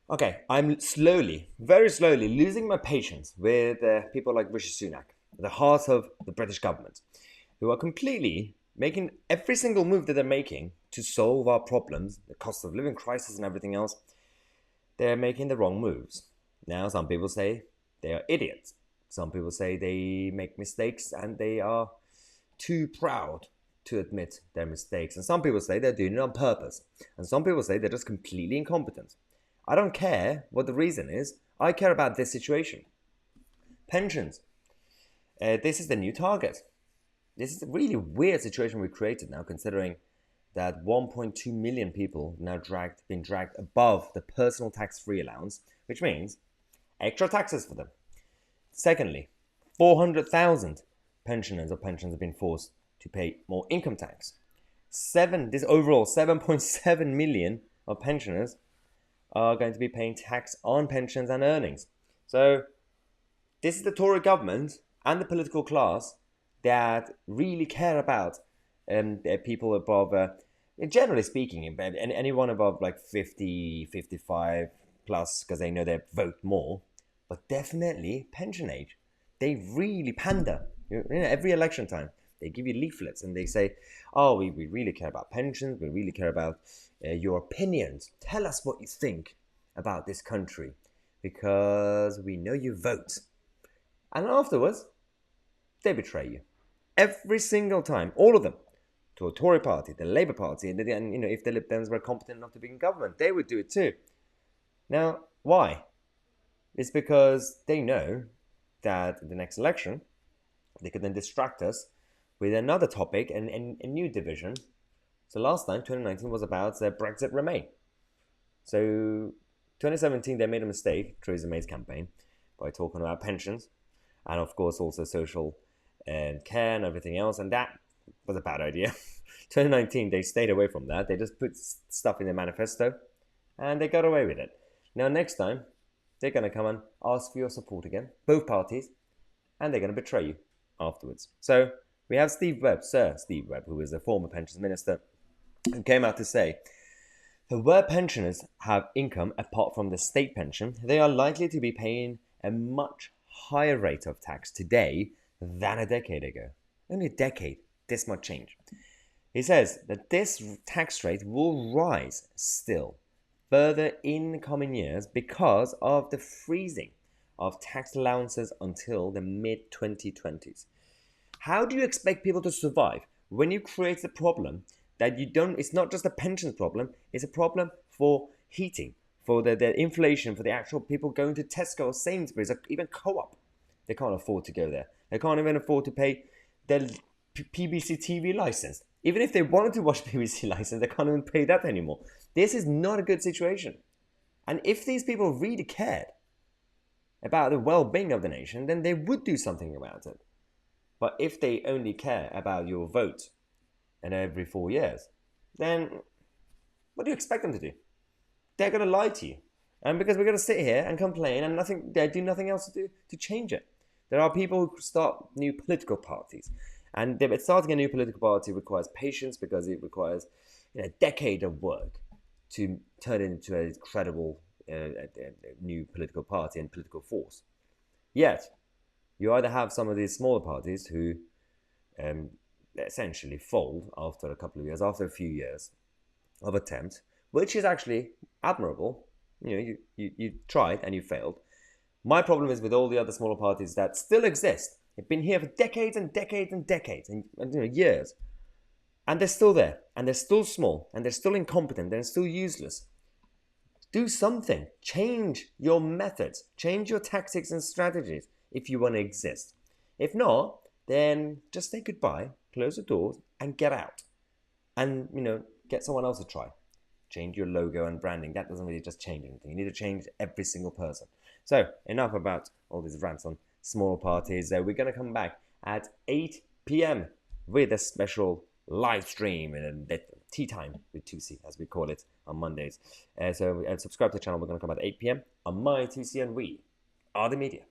Okay, I'm slowly, very slowly, losing my patience with people like Rishi Sunak, the heart of the British government, who are completely making every single move that they're making to solve our problems, the cost of living crisis and everything else. They're making the wrong moves. Now, some people say they are idiots. Some people say they make mistakes and they are too proud to admit their mistakes. And some people say they're doing it on purpose. And some people say they're just completely incompetent. I don't care what the reason is. I care about this situation. Pensions. This is the new target. This is a really weird situation we created now, considering that 1.2 million people now been dragged above the personal tax-free allowance, which means extra taxes for them. Secondly, 400,000 pensioners or pensions have been forced to pay more income tax. This overall 7.7 million of pensioners are going to be paying tax on pensions and earnings. So this is the Tory government and the political class that really care about people above, generally speaking, anyone above like 50, 55 plus, because they know they vote more, but definitely pension age. They really pander. Every election time, they give you leaflets and they say, oh, we really care about pensions, we really care about your opinions. Tell us what you think about this country, because we know you vote. And afterwards, they betray you. Every single time, all of them, to a Tory party, the Labour Party, and if the Lib Dems were competent enough to be in government, they would do it too. Now, why? It's because they know that in the next election, they could then distract us with another topic and a new division. So last time, 2019, was about Brexit Remain. So 2017, they made a mistake, Theresa May's campaign, by talking about pensions and, of course, also social care and everything else. And that was a bad idea. 2019, they stayed away from that. They just put stuff in their manifesto and they got away with it. Now, next time, they're going to come and ask for your support again, both parties, and they're going to betray you afterwards. So we have Sir Steve Webb, who is a former pensions minister, who came out to say that where pensioners have income apart from the state pension, they are likely to be paying a much higher rate of tax today than a decade ago. Only a decade, this much change. He says that this tax rate will rise still further in coming years because of the freezing of tax allowances until the mid-2020s. How do you expect people to survive when you create a problem that you don't, it's not just a pensions problem, it's a problem for heating, for the inflation, for the actual people going to Tesco or Sainsbury's or even Co-op. They can't afford to go there. They can't even afford to pay their PBC TV license. Even if they wanted to watch PBC license, they can't even pay that anymore. This is not a good situation. And if these people really cared about the well-being of the nation, then they would do something about it. But if they only care about your vote and every 4 years, then what do you expect them to do? They're going to lie to you. And because we're going to sit here and complain and they do nothing else to do to change it. There are people who start new political parties. And starting a new political party requires patience because it requires a decade of work to turn it into a credible new political party and political force. Yet, you either have some of these smaller parties who essentially fold after a couple of years, after a few years of attempt, which is actually admirable. You tried and you failed. My problem is with all the other smaller parties that still exist. They've been here for decades and decades and decades and years. And they're still there. And they're still small. And they're still incompetent. They're still useless. Do something. Change your methods. Change your tactics and strategies if you want to exist. If not, then just say goodbye, close the doors, and get out. And, get someone else to try. Change your logo and branding. That doesn't really just change anything. You need to change every single person. So, enough about all these rants on small parties. We're going to come back at 8 p.m. with a special live stream and tea time with Tousi, as we call it, on Mondays. So subscribe to the channel. We're going to come at 8 p.m. on my Tousi, and we are the media.